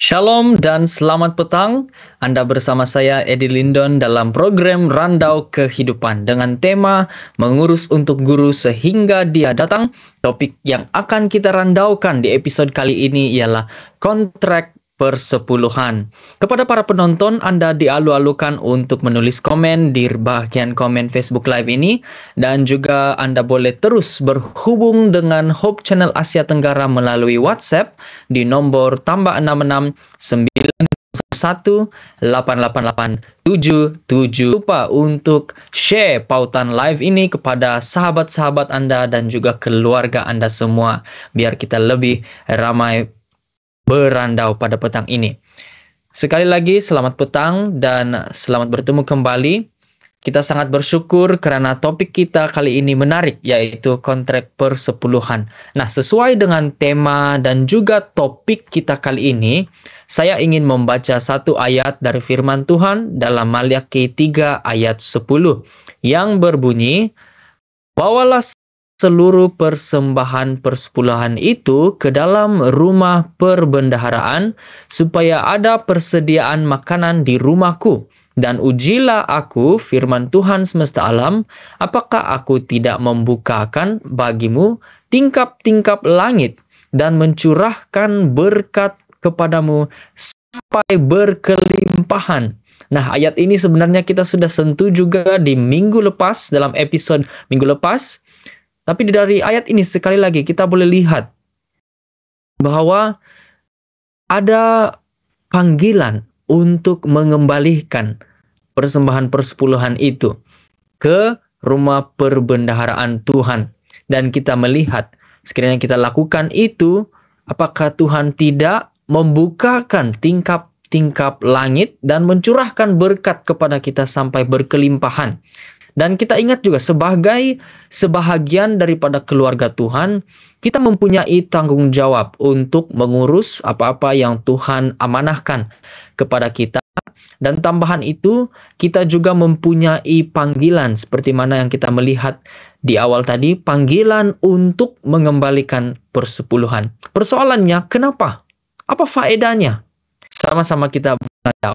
Shalom dan selamat petang. Anda bersama saya Edi Lindon dalam program Randau Kehidupan dengan tema Mengurus untuk Guru Sehingga Dia Datang. Topik yang akan kita randaukan di episode kali ini ialah kontrak persepuluhan. Kepada para penonton, Anda dialu-alukan untuk menulis komen di bagian komen Facebook Live ini, dan juga Anda boleh terus berhubung dengan Hope Channel Asia Tenggara melalui WhatsApp di nomor +66 901 888 77. Lupa untuk share pautan live ini kepada sahabat-sahabat Anda dan juga keluarga Anda semua, biar kita lebih ramai berandau pada petang ini. Sekali lagi selamat petang dan selamat bertemu kembali. Kita sangat bersyukur karena topik kita kali ini menarik, yaitu kontrak persepuluhan. Nah, sesuai dengan tema dan juga topik kita kali ini, saya ingin membaca satu ayat dari firman Tuhan dalam Maliaki 3 ayat 10 yang berbunyi, "Bawalah seluruh persembahan persepuluhan itu ke dalam rumah perbendaharaan, supaya ada persediaan makanan di rumahku. Dan ujilah aku, firman Tuhan semesta alam, apakah aku tidak membukakan bagimu tingkap-tingkap langit dan mencurahkan berkat kepadamu sampai berkelimpahan." Nah, ayat ini sebenarnya kita sudah sentuh juga di minggu lepas, dalam episode minggu lepas. Tapi dari ayat ini sekali lagi kita boleh lihat bahwa ada panggilan untuk mengembalikan persembahan persepuluhan itu ke rumah perbendaharaan Tuhan. Dan kita melihat sekiranya kita lakukan itu, apakah Tuhan tidak membukakan tingkap-tingkap langit dan mencurahkan berkat kepada kita sampai berkelimpahan. Dan kita ingat juga sebagai sebahagian daripada keluarga Tuhan, kita mempunyai tanggung jawab untuk mengurus apa-apa yang Tuhan amanahkan kepada kita. Dan tambahan itu, kita juga mempunyai panggilan seperti mana yang kita melihat di awal tadi, panggilan untuk mengembalikan persepuluhan. Persoalannya, kenapa? Apa faedahnya? Sama-sama kita berandau.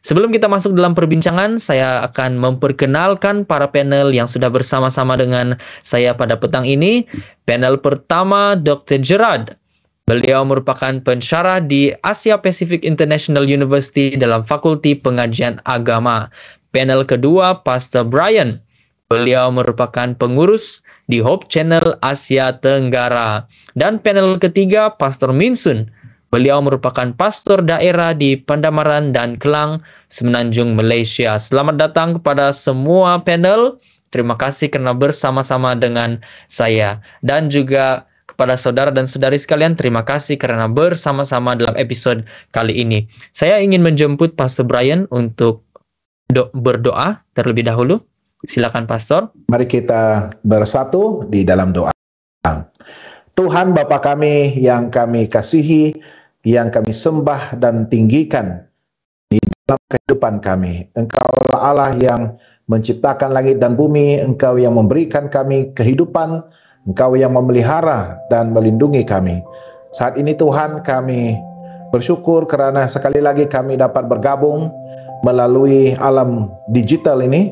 Sebelum kita masuk dalam perbincangan, saya akan memperkenalkan para panel yang sudah bersama-sama dengan saya pada petang ini. Panel pertama, Dr. Gerard. Beliau merupakan pensyarah di Asia Pacific International University dalam Fakulti Pengajian Agama. Panel kedua, Pastor Brian. Beliau merupakan pengurus di Hope Channel Asia Tenggara. Dan panel ketiga, Pastor Minsun. Beliau merupakan pastor daerah di Pandamaran dan Kelang, Semenanjung, Malaysia. Selamat datang kepada semua panel. Terima kasih karena bersama-sama dengan saya. Dan juga kepada saudara dan saudari sekalian, terima kasih karena bersama-sama dalam episode kali ini. Saya ingin menjemput Pastor Brian untuk berdoa terlebih dahulu. Silakan Pastor. Mari kita bersatu di dalam doa. Tuhan Bapa kami yang kami kasihi, yang kami sembah dan tinggikan di dalam kehidupan kami. Engkaulah Allah yang menciptakan langit dan bumi, Engkau yang memberikan kami kehidupan, Engkau yang memelihara dan melindungi kami. Saat ini Tuhan, kami bersyukur karena sekali lagi kami dapat bergabung melalui alam digital ini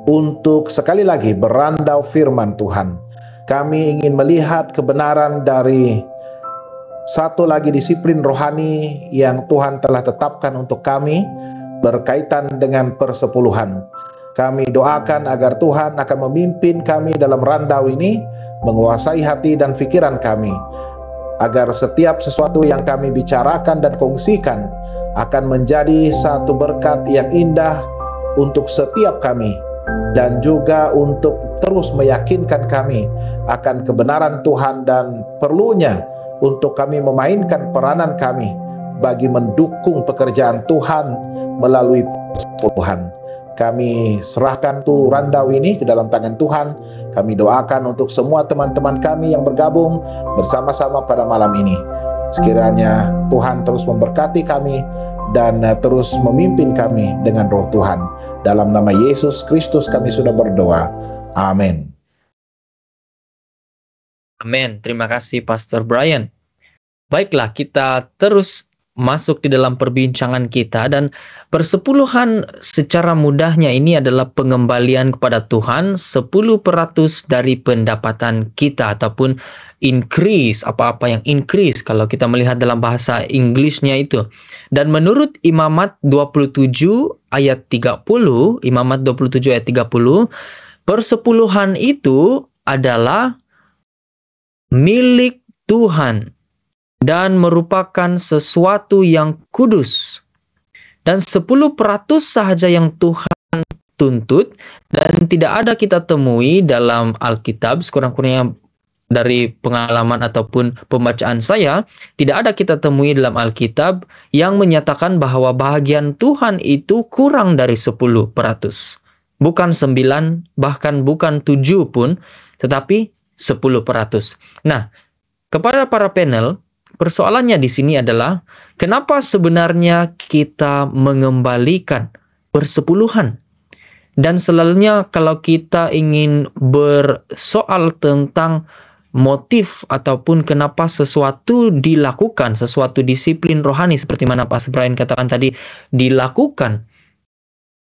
untuk sekali lagi berandau firman Tuhan. Kami ingin melihat kebenaran dari satu lagi disiplin rohani yang Tuhan telah tetapkan untuk kami berkaitan dengan persepuluhan. Kami doakan agar Tuhan akan memimpin kami dalam randau ini, menguasai hati dan pikiran kami, agar setiap sesuatu yang kami bicarakan dan kongsikan akan menjadi satu berkat yang indah untuk setiap kami, dan juga untuk terus meyakinkan kami akan kebenaran Tuhan dan perlunya untuk kami memainkan peranan kami bagi mendukung pekerjaan Tuhan melalui persepuluhan. Kami serahkan tuh randau ini ke dalam tangan Tuhan. Kami doakan untuk semua teman-teman kami yang bergabung bersama-sama pada malam ini. Sekiranya Tuhan terus memberkati kami dan terus memimpin kami dengan roh Tuhan. Dalam nama Yesus Kristus kami sudah berdoa. Amin. Amin. Terima kasih Pastor Brian. Baiklah, kita terus masuk di dalam perbincangan kita, dan persepuluhan secara mudahnya ini adalah pengembalian kepada Tuhan 10% dari pendapatan kita, ataupun increase, apa-apa yang increase kalau kita melihat dalam bahasa Inggrisnya itu. Dan menurut Imamat 27 ayat 30, Imamat 27 ayat 30, persepuluhan itu adalah milik Tuhan dan merupakan sesuatu yang kudus. Dan 10% sahaja yang Tuhan tuntut, dan tidak ada kita temui dalam Alkitab, sekurang-kurangnya dari pengalaman ataupun pembacaan saya, tidak ada kita temui dalam Alkitab yang menyatakan bahwa bahagian Tuhan itu kurang dari 10%. Bukan 9, bahkan bukan 7 pun, tetapi 10%. Nah, kepada para panel, persoalannya di sini adalah kenapa sebenarnya kita mengembalikan persepuluhan? Dan selalunya kalau kita ingin bersoal tentang motif ataupun kenapa sesuatu dilakukan, sesuatu disiplin rohani seperti mana Pak Brian katakan tadi dilakukan,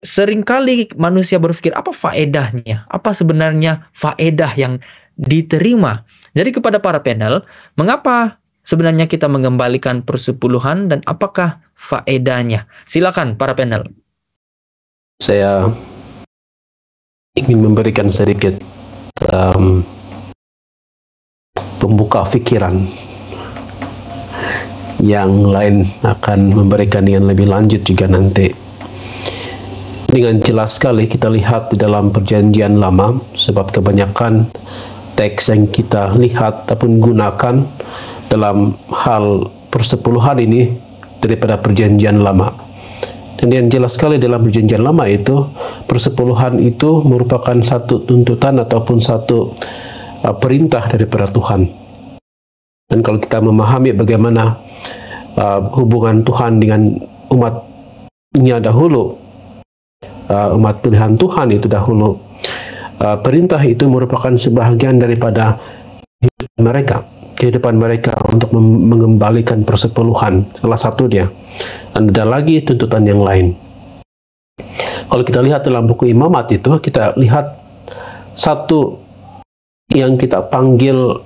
seringkali manusia berpikir apa faedahnya? Apa sebenarnya faedah yang diterima? Jadi kepada para panel, mengapa sebenarnya kita mengembalikan persepuluhan dan apakah faedahnya? Silakan para panel. Saya ingin memberikan sedikit pembuka pikiran. Yang lain akan memberikan yang lebih lanjut juga nanti. Dengan jelas sekali kita lihat di dalam Perjanjian Lama, sebab kebanyakan teks yang kita lihat ataupun gunakan dalam hal persepuluhan ini daripada Perjanjian Lama. Dan yang jelas sekali dalam Perjanjian Lama itu, persepuluhan itu merupakan satu tuntutan ataupun satu perintah daripada Tuhan. Dan kalau kita memahami bagaimana hubungan Tuhan dengan umatnya dahulu, umat pilihan Tuhan itu dahulu, perintah itu merupakan sebahagian daripada kehidupan mereka untuk mengembalikan persepuluhan, salah satu dia. Dan ada lagi tuntutan yang lain. Kalau kita lihat dalam buku Imamat itu, kita lihat satu yang kita panggil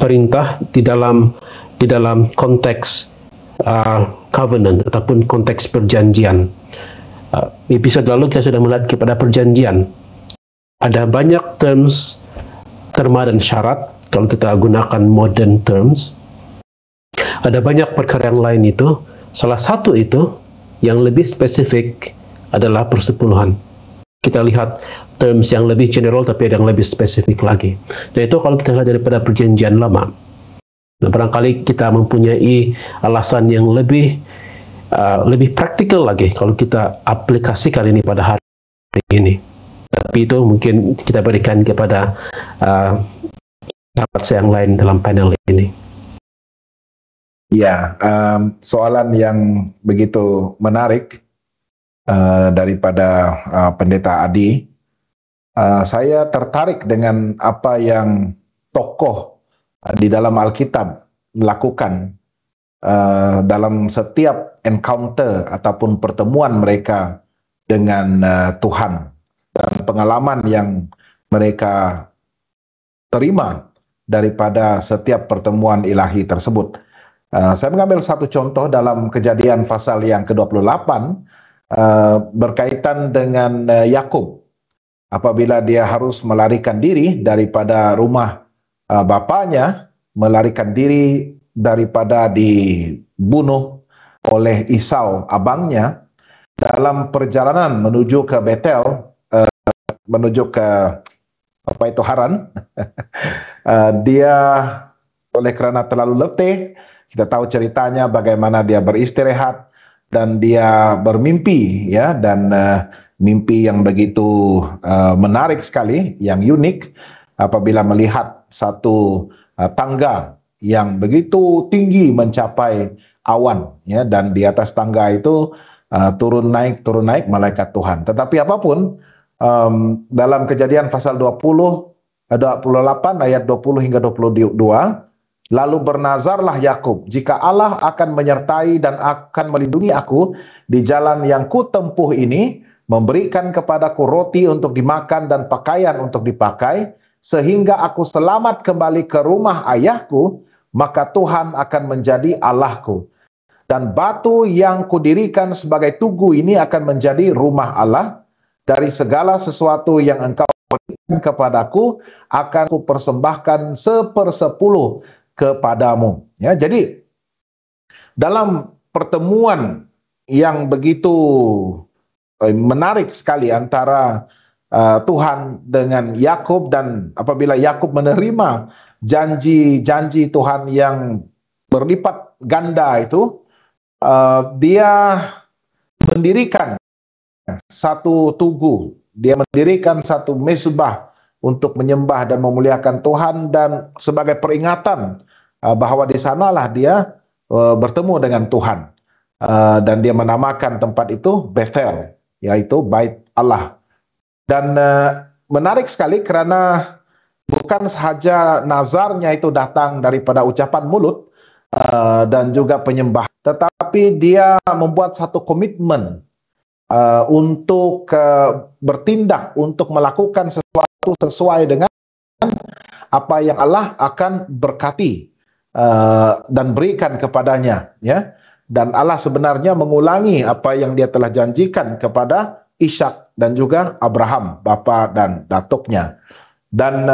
perintah di dalam konteks covenant ataupun konteks perjanjian. Episode lalu kita sudah melihat kepada perjanjian. Ada banyak terms, terma dan syarat. Kalau kita gunakan modern terms, ada banyak perkara yang lain itu. Salah satu itu yang lebih spesifik adalah persepuluhan. Kita lihat terms yang lebih general tapi ada yang lebih spesifik lagi. Dan itu kalau kita lihat daripada Perjanjian Lama. Nah, barangkali kita mempunyai alasan yang lebih praktikal lagi kalau kita aplikasikan ini pada hari ini. Tapi itu mungkin kita berikan kepada sahabat saya yang lain dalam panel ini. Ya, soalan yang begitu menarik daripada Pendeta Adi. Saya tertarik dengan apa yang tokoh di dalam Alkitab lakukan dalam setiap encounter ataupun pertemuan mereka dengan Tuhan, dan pengalaman yang mereka terima daripada setiap pertemuan ilahi tersebut. Saya mengambil satu contoh dalam Kejadian pasal yang ke-28 berkaitan dengan Yakub, apabila dia harus melarikan diri daripada rumah bapaknya, melarikan diri daripada dibunuh oleh Esau abangnya, dalam perjalanan menuju ke Betel, menuju ke Haran. Dia oleh kerana terlalu letih, kita tahu ceritanya bagaimana dia beristirahat dan dia bermimpi, ya, dan mimpi yang begitu menarik sekali, yang unik, apabila melihat satu tangga yang begitu tinggi mencapai awan, ya, dan di atas tangga itu turun naik malaikat Tuhan. Tetapi apapun, dalam Kejadian pasal 28 ayat 20 hingga 22, Lalu bernazarlah Yakub, jika Allah akan menyertai dan akan melindungi aku di jalan yang kutempuh ini, memberikan kepadaku roti untuk dimakan dan pakaian untuk dipakai, sehingga aku selamat kembali ke rumah ayahku, maka Tuhan akan menjadi Allahku. Dan batu yang kudirikan sebagai tugu ini akan menjadi rumah Allah. Dari segala sesuatu yang engkau berikan kepadaku, akan kupersembahkan 1/10 kepadamu. Ya, jadi dalam pertemuan yang begitu menarik sekali antara Tuhan dengan Yakub, dan apabila Yakub menerima janji-janji Tuhan yang berlipat ganda itu, dia mendirikan satu tugu, dia mendirikan satu mezbah untuk menyembah dan memuliakan Tuhan, dan sebagai peringatan bahwa di sanalah dia bertemu dengan Tuhan, dan dia menamakan tempat itu Bethel, yaitu Bait Allah. Dan menarik sekali karena bukan sahaja nazarnya itu datang daripada ucapan mulut dan juga penyembah, tetapi dia membuat satu komitmen untuk bertindak, untuk melakukan sesuatu sesuai dengan apa yang Allah akan berkati dan berikan kepadanya, ya. Dan Allah sebenarnya mengulangi apa yang dia telah janjikan kepada Ishak dan juga Abraham, bapa dan datuknya. Dan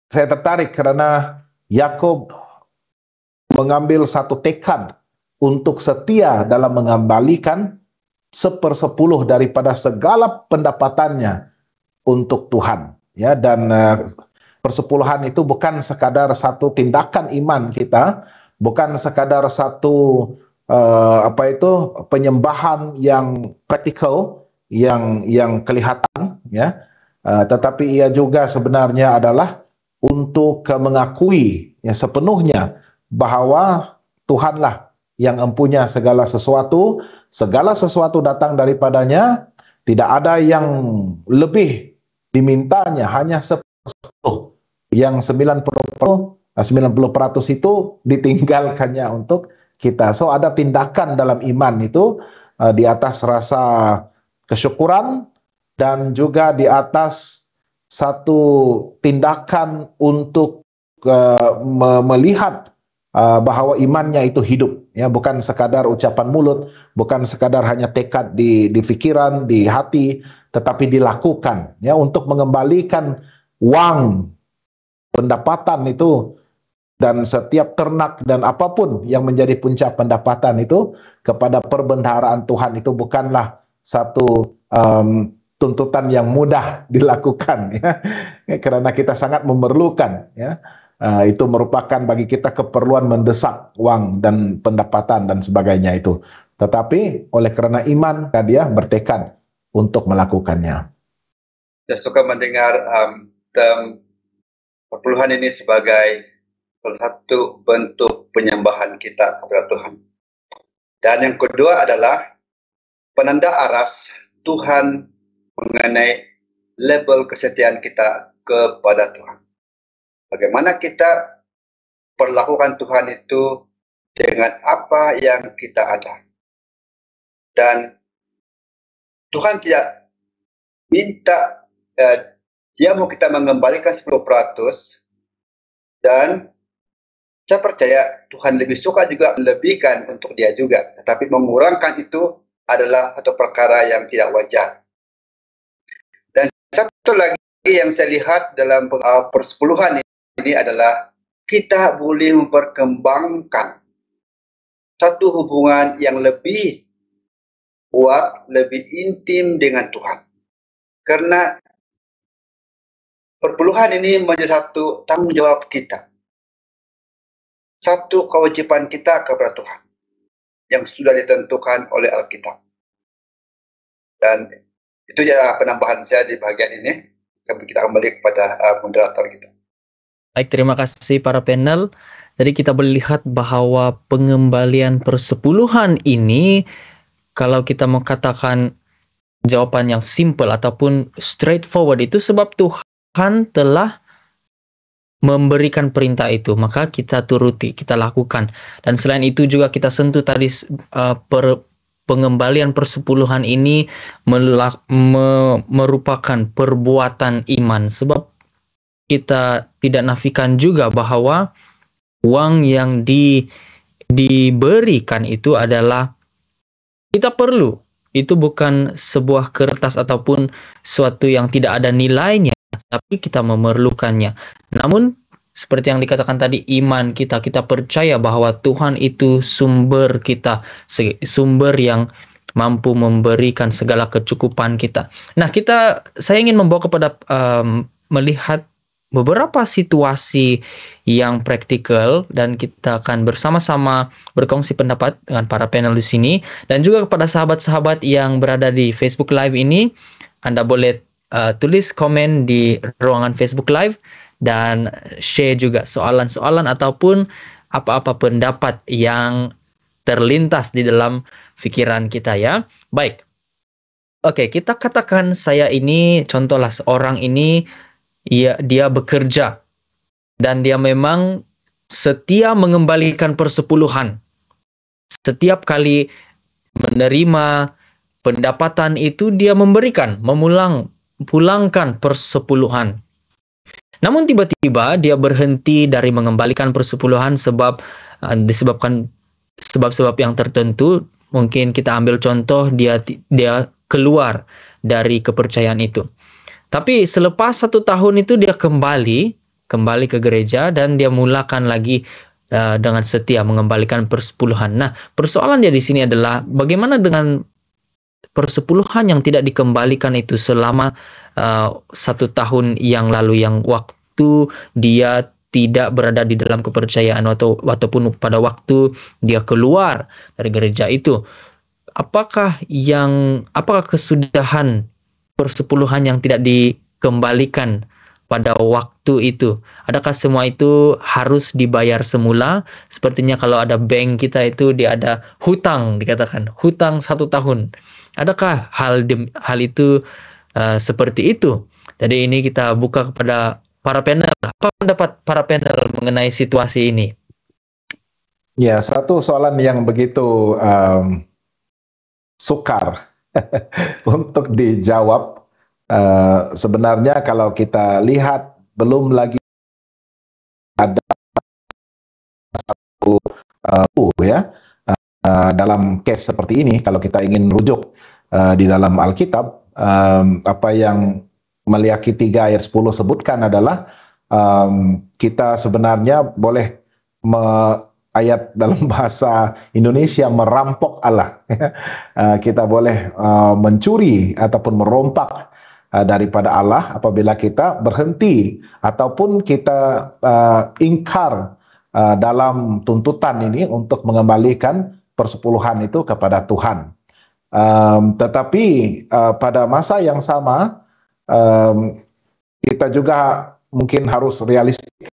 saya tertarik karena Yakub mengambil satu tekad untuk setia dalam mengembalikan 1/10 daripada segala pendapatannya untuk Tuhan, ya. Dan persepuluhan itu bukan sekadar satu tindakan iman kita, bukan sekadar satu penyembahan yang praktikal, yang kelihatan, ya, tetapi ia juga sebenarnya adalah untuk mengakui ya sepenuhnya bahwa Tuhanlah yang empunya segala sesuatu datang daripadanya, tidak ada yang lebih dimintanya, hanya 1/10, yang 90% itu ditinggalkannya untuk kita. So ada tindakan dalam iman itu di atas rasa kesyukuran, dan juga di atas satu tindakan untuk melihat bahwa imannya itu hidup, ya, bukan sekadar ucapan mulut, bukan sekadar hanya tekad di pikiran, di hati, tetapi dilakukan, ya, untuk mengembalikan uang, pendapatan itu, dan setiap ternak dan apapun yang menjadi puncak pendapatan itu kepada perbendaharaan Tuhan. Itu bukanlah satu tuntutan yang mudah dilakukan, ya, karena kita sangat memerlukan, ya. Itu merupakan bagi kita keperluan mendesak uang dan pendapatan dan sebagainya itu. Tetapi oleh karena iman, dia bertekad untuk melakukannya. Saya suka mendengar perpuluhan ini sebagai salah satu bentuk penyembahan kita kepada Tuhan. Dan yang kedua adalah penanda aras Tuhan mengenai label kesetiaan kita kepada Tuhan. Bagaimana kita perlakukan Tuhan itu dengan apa yang kita ada. Dan Tuhan tidak minta, dia mau kita mengembalikan 10%, dan saya percaya Tuhan lebih suka juga melebihkan untuk dia juga. Tetapi mengurangkan itu adalah satu perkara yang tidak wajar. Dan satu lagi yang saya lihat dalam persepuluhan ini adalah kita boleh memperkembangkan satu hubungan yang lebih kuat, lebih intim dengan Tuhan. Karena perpuluhan ini menjadi satu tanggung jawab kita, satu kewajiban kita kepada Tuhan yang sudah ditentukan oleh Alkitab. Dan itu adalah penambahan saya di bagian ini. Kita kembali kepada moderator kita. Baik, terima kasih para panel. Jadi kita boleh lihat bahwa pengembalian persepuluhan ini, kalau kita mau katakan jawaban yang simple ataupun straightforward, itu sebab Tuhan telah memberikan perintah itu, maka kita turuti, kita lakukan. Dan selain itu juga kita sentuh tadi pengembalian persepuluhan ini merupakan perbuatan iman, sebab kita tidak nafikan juga bahwa uang yang diberikan itu adalah kita perlu. Itu bukan sebuah kertas ataupun suatu yang tidak ada nilainya, tapi kita memerlukannya. Namun seperti yang dikatakan tadi, iman kita percaya bahwa Tuhan itu sumber kita, sumber yang mampu memberikan segala kecukupan kita. Nah, saya ingin membawa kepada melihat beberapa situasi yang praktikal, dan kita akan bersama-sama berkongsi pendapat dengan para panel di sini, dan juga kepada sahabat-sahabat yang berada di Facebook Live ini. Anda boleh tulis komen di ruangan Facebook Live dan share juga soalan-soalan ataupun apa-apa pendapat yang terlintas di dalam pikiran kita ya. Baik. Oke, kita katakan saya ini, contohlah seorang ini, dia bekerja dan dia memang setia mengembalikan persepuluhan. Setiap kali menerima pendapatan itu dia memberikan, pulangkan persepuluhan. Namun tiba-tiba dia berhenti dari mengembalikan persepuluhan disebabkan sebab-sebab yang tertentu. Mungkin kita ambil contoh, dia keluar dari kepercayaan itu. Tapi selepas 1 tahun itu dia kembali ke gereja dan dia mulakan lagi dengan setia mengembalikan persepuluhan. Nah, persoalan dia di sini adalah bagaimana dengan persepuluhan yang tidak dikembalikan itu selama 1 tahun yang lalu, yang waktu dia tidak berada di dalam kepercayaan ataupun pada waktu dia keluar dari gereja itu. Apakah kesudahan persepuluhan yang tidak dikembalikan pada waktu itu? Adakah semua itu harus dibayar semula? Sepertinya kalau ada bank kita itu dia ada hutang, dikatakan hutang 1 tahun. Adakah hal itu seperti itu? Jadi ini kita buka kepada para panel. Apa pendapat para panel mengenai situasi ini? Ya, satu soalan yang begitu sukar untuk dijawab. Sebenarnya kalau kita lihat, belum lagi ada satu dalam case seperti ini. Kalau kita ingin rujuk di dalam Alkitab, apa yang Maliaki 3 ayat 10 sebutkan adalah kita sebenarnya boleh ayat dalam bahasa Indonesia merampok Allah. Kita boleh mencuri ataupun merompak daripada Allah apabila kita berhenti ataupun kita ingkar dalam tuntutan ini untuk mengembalikan persepuluhan itu kepada Tuhan. Tetapi pada masa yang sama kita juga mungkin harus realistik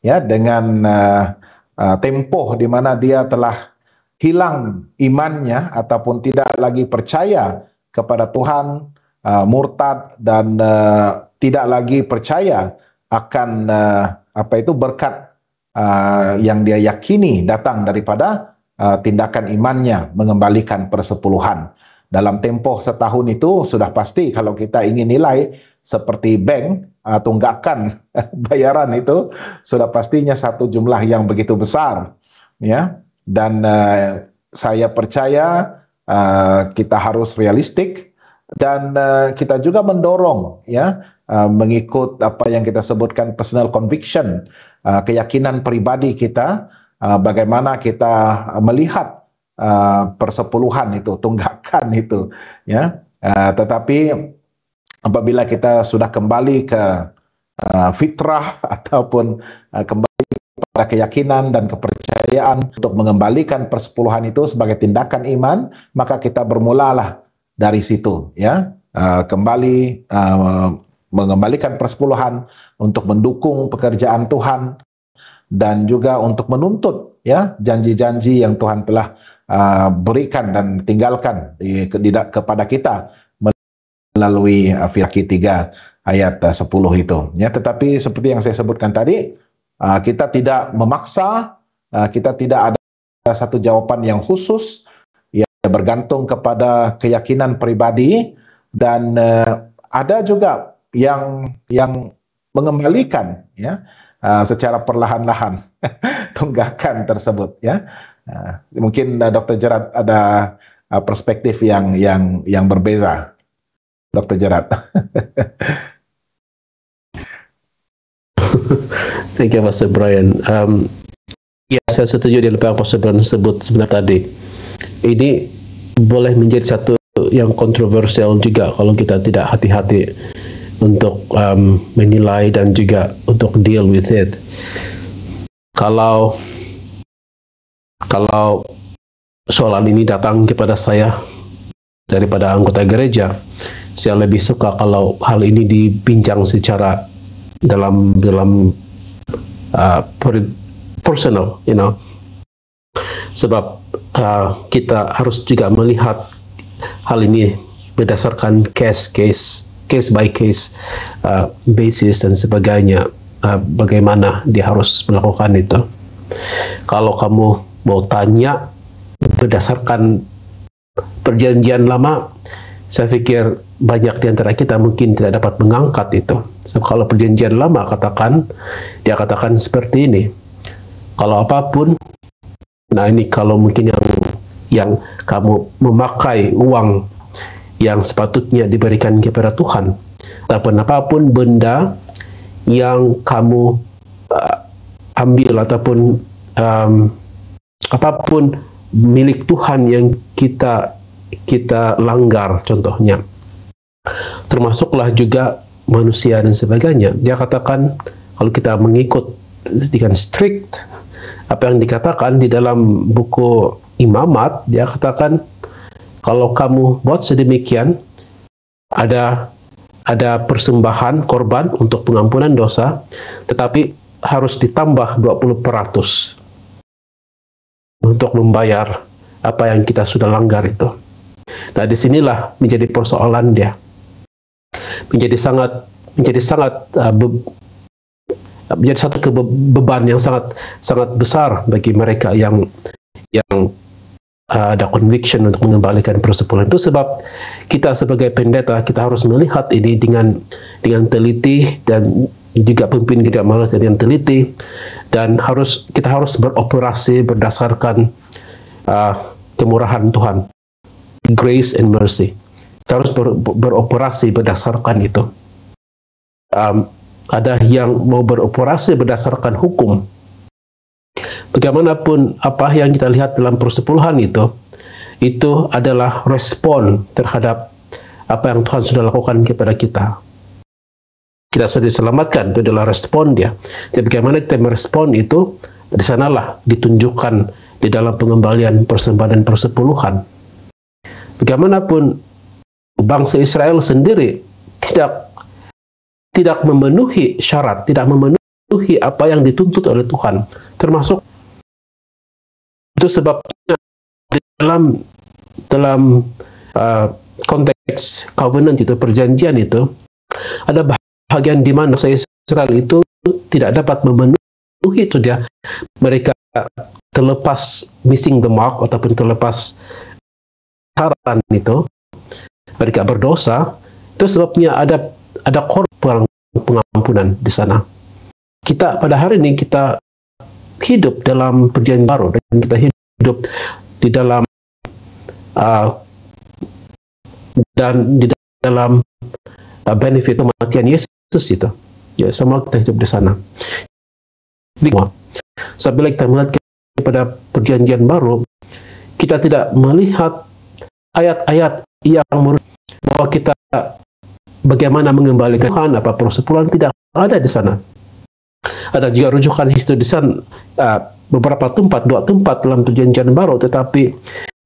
ya, dengan tempo di mana dia telah hilang imannya ataupun tidak lagi percaya kepada Tuhan, murtad dan tidak lagi percaya akan berkat yang dia yakini datang daripada tindakan imannya mengembalikan persepuluhan. Dalam tempoh setahun itu sudah pasti kalau kita ingin nilai seperti bank, tunggakan bayaran itu sudah pastinya satu jumlah yang begitu besar, ya. Dan saya percaya kita harus realistik dan kita juga mendorong, ya, mengikut apa yang kita sebutkan personal conviction, keyakinan pribadi kita, bagaimana kita melihat persepuluhan itu, tunggakan itu, ya. Tetapi apabila kita sudah kembali ke fitrah ataupun kembali pada keyakinan dan kepercayaan untuk mengembalikan persepuluhan itu sebagai tindakan iman, maka kita bermulalah dari situ, ya. Kembali mengembalikan persepuluhan untuk mendukung pekerjaan Tuhan dan juga untuk menuntut, ya, janji-janji yang Tuhan telah berikan dan tinggalkan kepada kita melalui Maliaki 3 ayat 10 itu, ya. Tetapi seperti yang saya sebutkan tadi, Kita tidak memaksa, kita tidak ada satu jawaban yang khusus, ya bergantung kepada keyakinan pribadi, dan ada juga yang mengembalikan ya secara perlahan-lahan tunggakan tersebut ya. Mungkin Dr. Gerard ada perspektif yang berbeza, Dr. Gerard. Thank you, Pastor Brian. Ya, saya setuju dengan apa yang Pastor Brian sebut sebenarnya tadi. Ini boleh menjadi satu yang kontroversial juga kalau kita tidak hati-hati untuk menilai dan juga untuk deal with it. Kalau soalan ini datang kepada saya daripada anggota gereja, saya lebih suka kalau hal ini dibincang secara dalam personal, sebab kita harus juga melihat hal ini berdasarkan case by case basis dan sebagainya, bagaimana dia harus melakukan itu. Kalau kamu mau tanya berdasarkan perjanjian lama, saya pikir banyak di antara kita mungkin tidak dapat mengangkat itu. So, kalau perjanjian lama dia katakan seperti ini. Kalau apapun, nah ini kalau mungkin yang kamu memakai uang yang sepatutnya diberikan kepada Tuhan, ataupun apapun benda yang kamu ambil ataupun apapun milik Tuhan yang kita langgar, contohnya termasuklah juga manusia dan sebagainya. Dia katakan kalau kita mengikut dengan strict apa yang dikatakan di dalam buku Imamat, dia katakan kalau kamu buat sedemikian, ada persembahan korban untuk pengampunan dosa, tetapi harus ditambah 20% untuk membayar apa yang kita sudah langgar itu. Nah, disinilah menjadi persoalan dia. Menjadi satu beban yang sangat besar bagi mereka yang ada conviction untuk mengembalikan persepuluhan itu, sebab kita sebagai pendeta kita harus melihat ini dengan teliti, dan juga pemimpin gereja malas dengan teliti, dan kita harus beroperasi berdasarkan kemurahan Tuhan, grace and mercy. Kita harus beroperasi berdasarkan itu. Ada yang mau beroperasi berdasarkan hukum. Bagaimanapun apa yang kita lihat dalam persepuluhan itu adalah respon terhadap apa yang Tuhan sudah lakukan kepada kita. Kita sudah diselamatkan, itu adalah respon dia. Jadi bagaimana kita merespon itu, di sanalah ditunjukkan di dalam pengembalian persembahan dan persepuluhan. Bagaimanapun bangsa Israel sendiri tidak memenuhi syarat, tidak memenuhi apa yang dituntut oleh Tuhan, termasuk itu sebabnya dalam konteks covenant itu, perjanjian itu, ada bahagian di mana Israel itu tidak dapat memenuhi itu dia, mereka terlepas missing the mark ataupun terlepas sasaran itu, mereka berdosa. Itu sebabnya ada korban pengampunan di sana. Kita pada hari ini kita hidup dalam perjanjian baru, dan kita hidup di dalam benefit kematian Yesus itu. Ya, semua kita hidup di sana. Sambil kita melihat kepada perjanjian baru, kita tidak melihat ayat-ayat yang bahwa kita bagaimana mengembalikan Tuhan, apa persepuluhan, tidak ada di sana. Ada juga rujukan itu di sana, beberapa tempat, 2 tempat dalam perjanjian baru, tetapi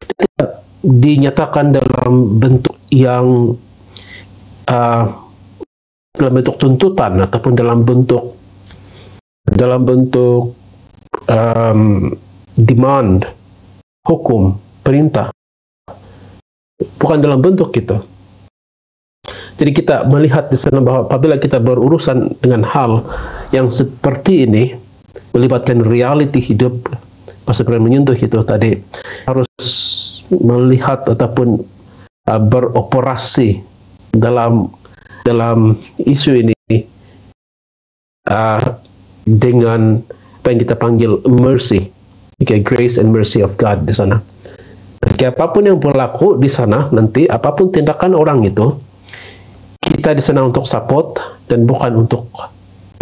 tidak dinyatakan dalam bentuk yang dalam bentuk tuntutan ataupun dalam bentuk demand, hukum, perintah, bukan dalam bentuk itu. Jadi kita melihat di sana bahwa apabila kita berurusan dengan hal yang seperti ini, melibatkan reality hidup. Pastor Brian menyentuh itu tadi, harus melihat ataupun beroperasi dalam isu ini dengan apa yang kita panggil mercy, grace and mercy of God di sana. Apapun yang berlaku di sana nanti, apapun tindakan orang itu, kita di sana untuk support dan bukan untuk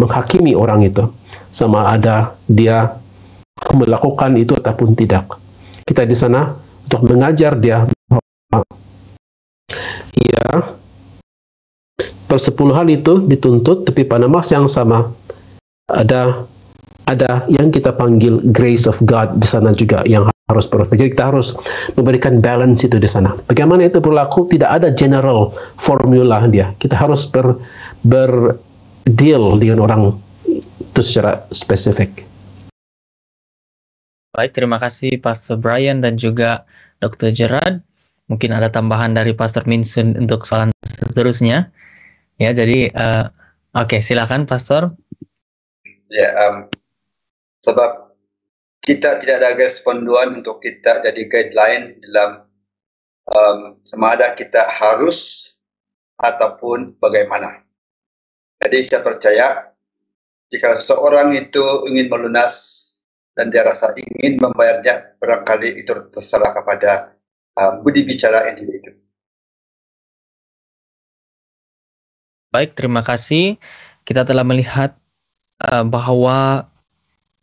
menghakimi orang itu, sama ada dia melakukan itu ataupun tidak. Kita di sana untuk mengajar dia bahwa ya, persepuluhan itu dituntut, tapi pada masa yang sama ada yang kita panggil grace of God di sana juga yang harus berfungsi. Jadi kita harus memberikan balance itu di sana. Bagaimana itu berlaku? Tidak ada general formula dia. Kita harus berdeal dengan orang itu secara spesifik. Baik, terima kasih Pastor Brian dan juga Dr. Gerard. Mungkin ada tambahan dari Pastor Minsun untuk soalan seterusnya. Ya, jadi oke, silakan Pastor. Ya, sebab kita tidak ada garis panduan untuk kita jadi guideline dalam sama ada kita harus ataupun bagaimana. Jadi saya percaya jika seseorang itu ingin melunas dan dia rasa ingin membayarnya, barangkali itu terserah kepada budi bicara individu. Baik, terima kasih. Kita telah melihat bahwa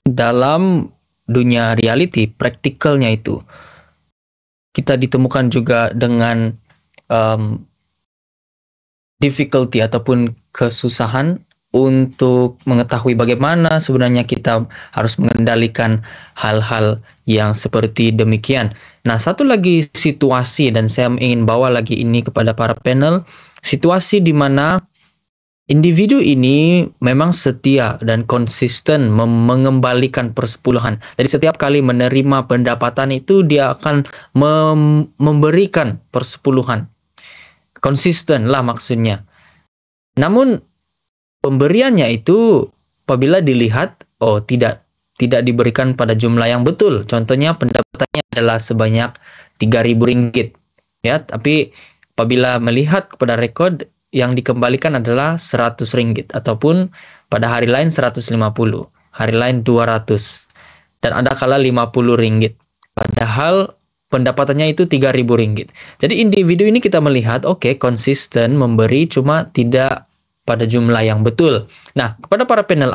dalam dunia reality, praktikalnya itu, kita ditemukan juga dengan difficulty ataupun kesusahan untuk mengetahui bagaimana sebenarnya kita harus mengendalikan hal-hal yang seperti demikian. Nah, satu lagi situasi, dan saya ingin bawa lagi ini kepada para panel, situasi di mana individu ini memang setia dan konsisten mengembalikan persepuluhan. Jadi setiap kali menerima pendapatan itu dia akan memberikan persepuluhan. Konsisten lah maksudnya. Namun pemberiannya itu apabila dilihat tidak diberikan pada jumlah yang betul. Contohnya pendapatannya adalah sebanyak Rp3.000. Ya, tapi apabila melihat kepada rekod yang dikembalikan adalah Rp100 ataupun pada hari lain 150, hari lain 200, dan ada kala Rp50. Padahal pendapatannya itu Rp3.000. Jadi individu ini kita melihat konsisten memberi, cuma tidak pada jumlah yang betul. Nah, kepada para panel,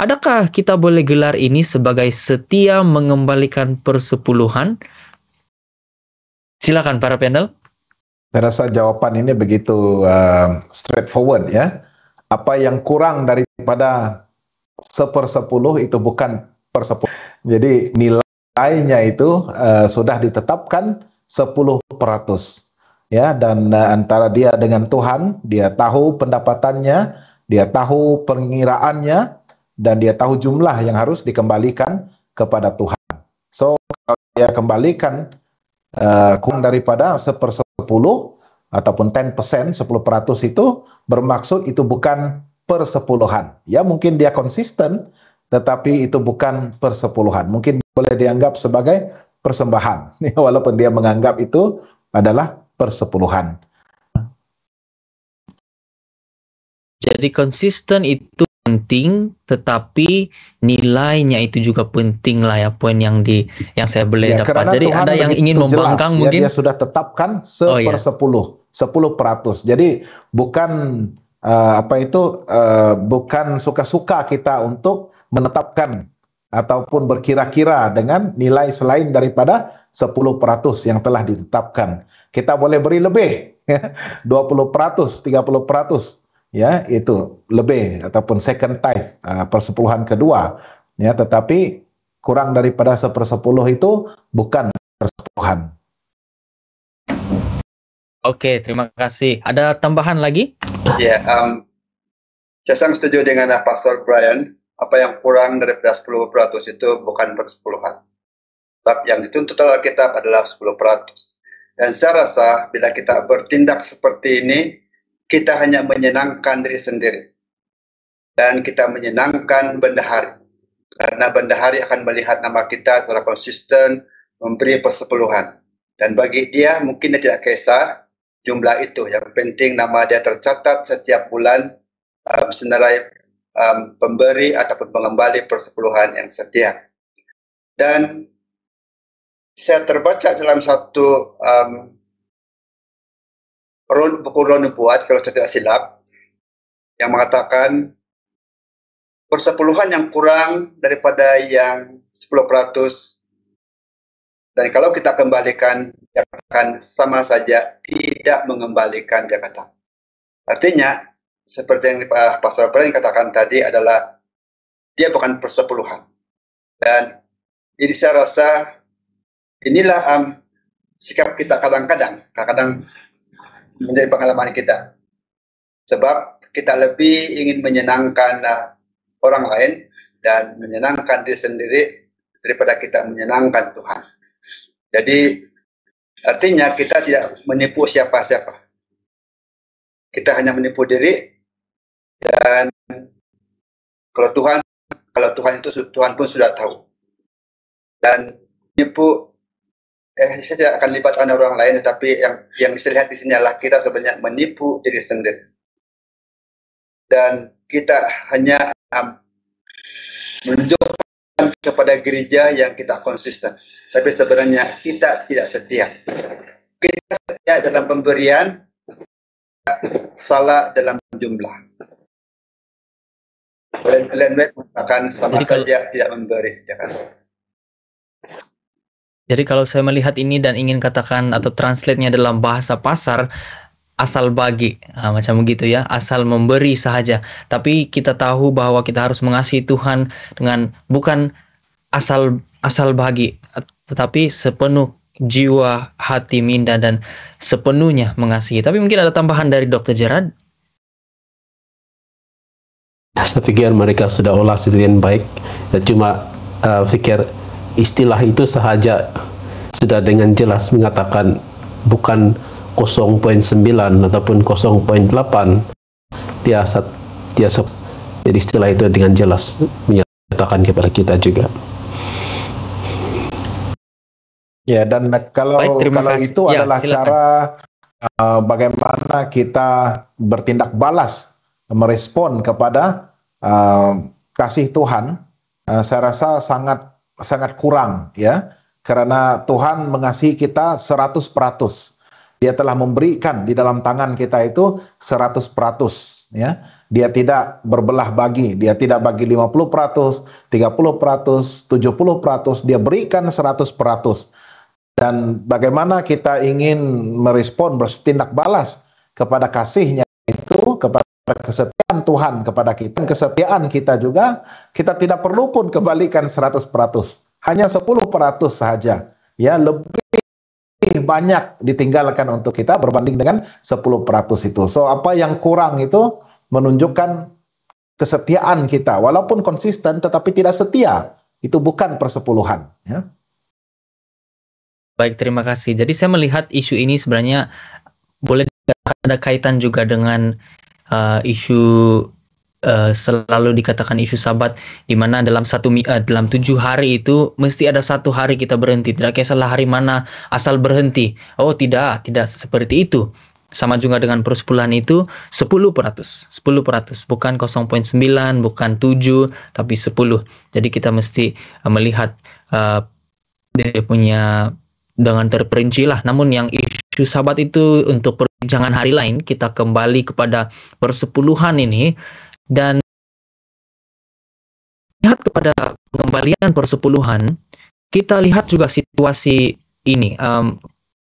adakah kita boleh gelar ini sebagai setia mengembalikan persepuluhan? Silakan para panel. Saya rasa jawaban ini begitu straightforward ya. Apa yang kurang daripada 1/10 itu bukan persepuluh. Jadi nilainya itu sudah ditetapkan 10%. Ya, dan antara dia dengan Tuhan, dia tahu pendapatannya, dia tahu pengiraannya, dan dia tahu jumlah yang harus dikembalikan kepada Tuhan. So, kalau dia kembalikan kurang daripada 1/10 ataupun 10%, 10% itu bermaksud itu bukan persepuluhan. Ya, mungkin dia konsisten, tetapi itu bukan persepuluhan. Mungkin boleh dianggap sebagai persembahan, walaupun dia menganggap itu adalah persepuluhan. Jadi konsisten itu penting, tetapi nilainya itu juga penting lah ya, poin yang saya boleh dapat. Jadi Tuhan ada yang ingin membangkang jelas, mungkin. Dia sudah tetapkan 1/10, 10%. Jadi bukan bukan suka-suka kita untuk menetapkan ataupun berkira-kira dengan nilai selain daripada 10% yang telah ditetapkan. Kita boleh beri lebih, 20%, 30%. Ya, itu lebih ataupun second tithe, persepuluhan kedua, ya, tetapi kurang daripada 1/10 itu bukan persepuluhan. Oke, terima kasih. Ada tambahan lagi? Ya, saya sangat setuju dengan Pastor Brian. Apa yang kurang daripada 10% itu bukan persepuluhan. Sebab yang dituntut oleh Alkitab adalah 10%. Dan saya rasa bila kita bertindak seperti ini, kita hanya menyenangkan diri sendiri. Dan kita menyenangkan bendahari. karena bendahari akan melihat nama kita secara konsisten memberi persepuluhan. Dan bagi dia mungkin dia tidak kisah jumlah itu. Yang penting nama dia tercatat setiap bulan senarai pemberi ataupun pengembali persepuluhan yang setia. Dan saya terbaca dalam satu buku Roh Nubuat, kalau saya tidak silap, yang mengatakan persepuluhan yang kurang daripada yang 10%, dan kalau kita kembalikan, dia akan sama saja tidak mengembalikan, dia kata. Artinya, seperti yang Pastor Brian katakan tadi adalah, dia bukan persepuluhan. Dan jadi saya rasa, inilah sikap kita kadang-kadang menjadi pengalaman kita. Sebab kita lebih ingin menyenangkan orang lain dan menyenangkan diri sendiri daripada kita menyenangkan Tuhan. Jadi artinya kita tidak menipu siapa-siapa. Kita hanya menipu diri, dan kalau Tuhan itu Tuhan pun sudah tahu. Dan menipu, saya tidak akan libatkan orang lain, tetapi yang saya lihat di sini adalah kita sebenarnya menipu diri sendiri. Dan kita hanya menunjukkan kepada gereja yang kita konsisten. Tapi sebenarnya kita tidak setia. Kita setia dalam pemberian, salah dalam jumlah. Ellen White mengatakan sama saja tidak memberi. Jadi kalau saya melihat ini dan ingin katakan atau translate-nya dalam bahasa pasar, asal bagi, macam begitu ya, asal memberi sahaja. Tapi kita tahu bahwa kita harus mengasihi Tuhan dengan bukan asal bagi, tetapi sepenuh jiwa, hati, minda, dan sepenuhnya mengasihi. Tapi mungkin ada tambahan dari Dr. Gerard? Saya pikir mereka sudah olah sedemikian baik. Saya cuma pikir istilah itu sahaja sudah dengan jelas mengatakan bukan 0.9 ataupun 0.8. Jadi istilah itu dengan jelas menyatakan kepada kita juga. Ya, dan kalau itu ya, adalah silakan. Cara bagaimana kita bertindak balas, merespon kepada kasih Tuhan, saya rasa sangat kurang, ya, karena Tuhan mengasihi kita 100%. Dia telah memberikan di dalam tangan kita itu 100%, ya. Dia tidak berbelah bagi, dia tidak bagi 50%, 30%, 70%, dia berikan 100%. Dan bagaimana kita ingin merespon, bertindak balas kepada kasihnya itu, kepada kesetiaan Tuhan kepada kita, kesetiaan kita juga, kita tidak perlu pun kembalikan 100%, hanya 10% saja, ya, lebih banyak ditinggalkan untuk kita berbanding dengan 10% itu. So apa yang kurang itu menunjukkan kesetiaan kita, walaupun konsisten tetapi tidak setia, itu bukan persepuluhan, ya. Baik, terima kasih. Jadi saya melihat isu ini sebenarnya boleh ada kaitan juga dengan isu selalu dikatakan isu Sabat, di mana dalam 7 hari itu mesti ada 1 hari kita berhenti. Tidak kisahlah hari mana, asal berhenti. Oh tidak seperti itu. Sama juga dengan persepuluhan itu 10%, bukan 0.9, bukan 7, tapi 10. Jadi kita mesti melihat dia punya dengan terperinci lah. Namun yang isu Sabat itu untuk perbincangan hari lain, kita kembali kepada persepuluhan ini dan lihat kepada pengembalian persepuluhan. Kita lihat juga situasi ini,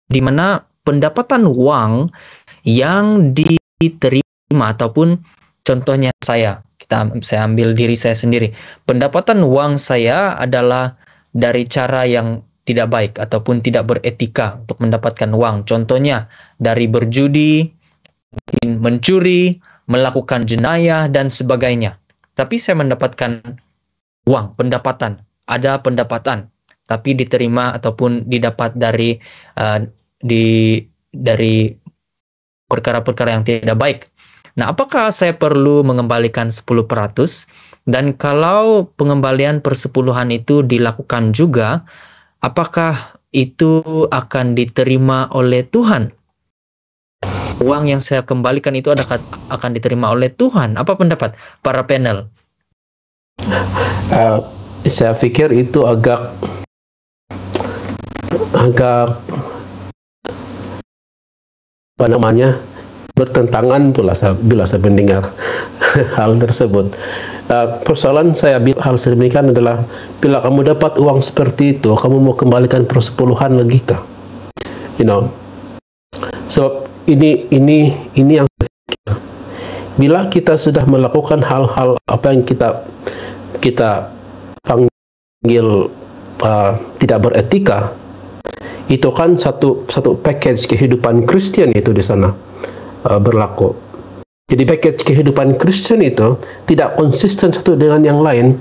di mana pendapatan uang yang diterima, ataupun contohnya saya ambil diri saya sendiri, pendapatan uang saya adalah dari cara yang tidak baik ataupun tidak beretika untuk mendapatkan uang. Contohnya dari berjudi, mencuri, melakukan jenayah dan sebagainya. Tapi saya mendapatkan uang, pendapatan, ada pendapatan, tapi diterima ataupun didapat dari perkara-perkara yang tidak baik. Nah, apakah saya perlu mengembalikan 10%? Dan kalau pengembalian persepuluhan itu dilakukan juga, apakah itu akan diterima oleh Tuhan? Uang yang saya kembalikan itu akan diterima oleh Tuhan. Apa pendapat para panel? Saya pikir itu agak apa namanya, bertentangan pula bila saya mendengar hal tersebut. Persoalan saya hal sedemikian adalah, bila kamu dapat uang seperti itu, kamu mau kembalikan persepuluhan lagi kah? Sebab ini yang bila kita sudah melakukan hal-hal apa yang kita panggil tidak beretika, itu kan satu package kehidupan Kristen itu di sana berlaku. Jadi package kehidupan Kristen itu tidak konsisten satu dengan yang lain.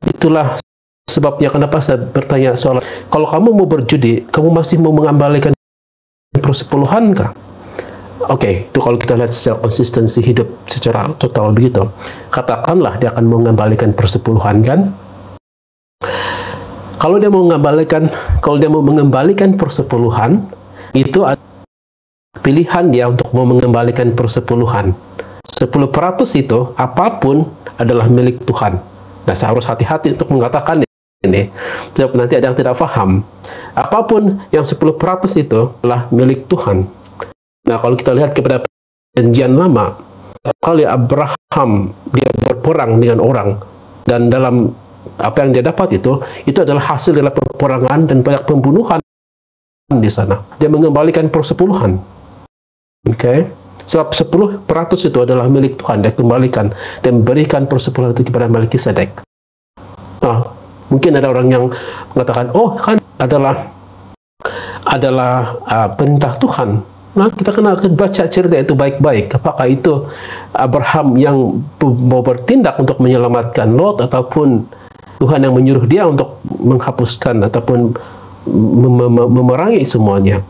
Itulah sebabnya kenapa saya bertanya soal, kalau kamu mau berjudi, kamu masih mau mengembalikan persepuluhan kah? Oke, itu kalau kita lihat secara konsistensi hidup secara total begitu. Katakanlah dia akan mengembalikan persepuluhan, kan? Kalau dia mau mengembalikan persepuluhan, itu pilihan dia untuk mau mengembalikan persepuluhan. 10% itu apapun adalah milik Tuhan. Nah, saya harus hati-hati untuk mengatakan ini, sebab nanti ada yang tidak paham. Apapun yang 10% itu adalah milik Tuhan. Nah, kalau kita lihat kepada perjanjian lama, kali Abraham dia berperang dengan orang, dan dalam apa yang dia dapat itu adalah hasil dari peperangan dan banyak pembunuhan di sana. Dia mengembalikan persepuluhan. Oke. Sebab 10% itu adalah milik Tuhan, dia kembalikan dan berikan persepuluhan itu kepada Melkisedek. Nah, mungkin ada orang yang mengatakan, oh kan adalah perintah Tuhan. Nah, kita kena baca cerita itu baik-baik. Apakah itu Abraham yang mau bertindak untuk menyelamatkan Lot, ataupun Tuhan yang menyuruh dia untuk menghapuskan ataupun memerangi semuanya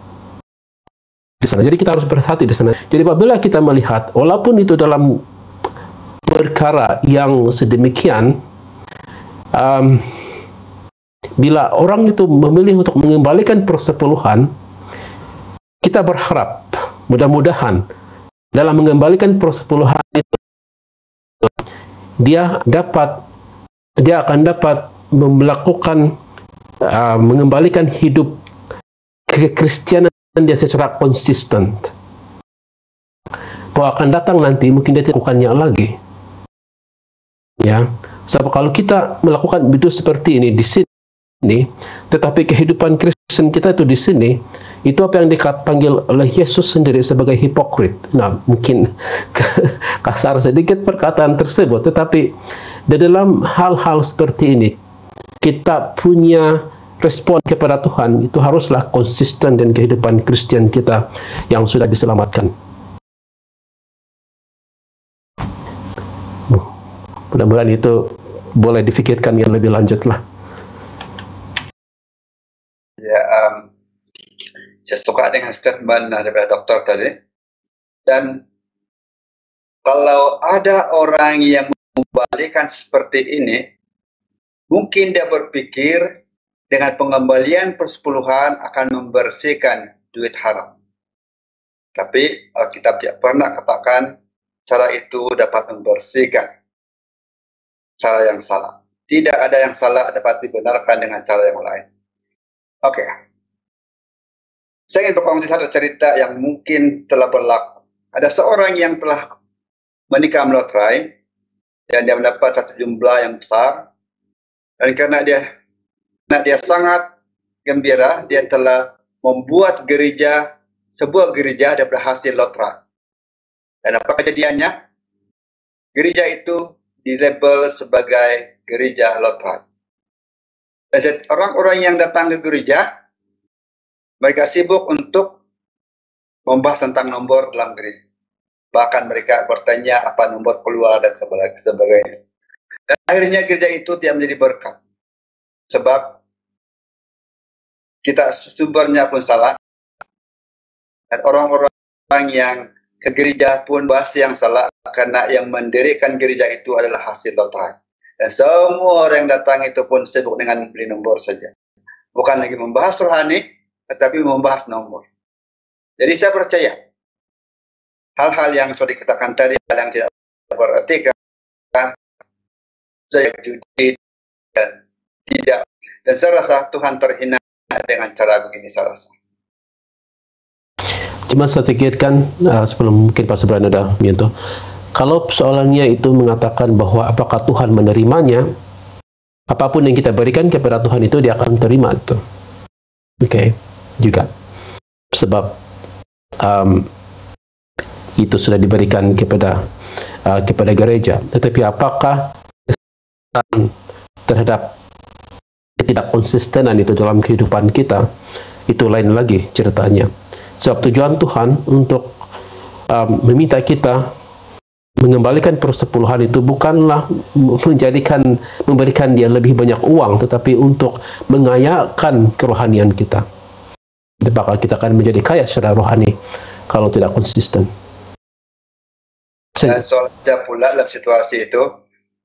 di sana. Jadi kita harus berhati di sana. Jadi apabila kita melihat, walaupun itu dalam perkara yang sedemikian, bila orang itu memilih untuk mengembalikan persepuluhan, kita berharap mudah-mudahan dalam mengembalikan persepuluhan itu dia akan dapat melakukan mengembalikan hidup kekristenan dia secara konsisten. Bahwa akan datang nanti mungkin dia tidak melakukannya lagi. Ya, sebab kalau kita melakukan itu seperti ini di sini, tetapi kehidupan Kristen kita itu di sini, itu apa yang dipanggil oleh Yesus sendiri sebagai hipokrit. Nah, mungkin kasar sedikit perkataan tersebut, tetapi di dalam hal-hal seperti ini, kita punya respon kepada Tuhan, itu haruslah konsisten dengan kehidupan Kristen kita yang sudah diselamatkan. Mudah-mudahan itu boleh difikirkan yang lebih lanjut lah. Ya, saya suka dengan statement daripada dokter tadi. Dan kalau ada orang yang mengembalikan seperti ini, mungkin dia berpikir dengan pengembalian persepuluhan akan membersihkan duit haram. Tapi Alkitab tidak pernah katakan cara itu dapat membersihkan cara yang salah. Tidak ada yang salah dapat dibenarkan dengan cara yang lain. Oke. Saya ingin berkongsi satu cerita yang mungkin telah berlaku. Ada seorang yang telah menikah meloterai dan dia mendapat satu jumlah yang besar. Dan karena dia sangat gembira, dia telah membuat sebuah gereja daripada hasil loterai. Dan apa kejadiannya? Gereja itu dilabel sebagai gereja loterai. Dan orang-orang yang datang ke gereja, mereka sibuk untuk membahas tentang nomor dalam gereja. Bahkan mereka bertanya apa nomor keluar dan sebagainya. Dan akhirnya gereja itu tidak menjadi berkat. Sebab kita sumbernya pun salah. Dan orang-orang yang ke gereja pun bahas yang salah, karena yang mendirikan gereja itu adalah hasil loterai. Dan semua orang yang datang itu pun sibuk dengan beli nomor saja. Bukan lagi membahas rohani, tetapi membahas nomor. Jadi saya percaya, hal-hal yang sudah dikatakan tadi, hal yang tidak beretika, saya judi, dan tidak. Dan saya rasa Tuhan terhina dengan cara begini, saya rasa. Cuma saya pikirkan, sebelum mungkin Pak Sebrana dah menyentuh, kalau soalannya itu mengatakan bahwa apakah Tuhan menerimanya, apapun yang kita berikan kepada Tuhan itu dia akan terima itu. Oke, juga. Sebab itu sudah diberikan kepada gereja. Tetapi apakah terhadap ketidakkonsistenan itu dalam kehidupan kita, itu lain lagi ceritanya. Sebab tujuan Tuhan untuk meminta kita mengembalikan persepuluhan itu bukanlah memberikan dia lebih banyak uang, tetapi untuk mengayakan kerohanian kita. Bakal kita akan menjadi kaya secara rohani kalau tidak konsisten. Dan soalnya pula dalam situasi itu,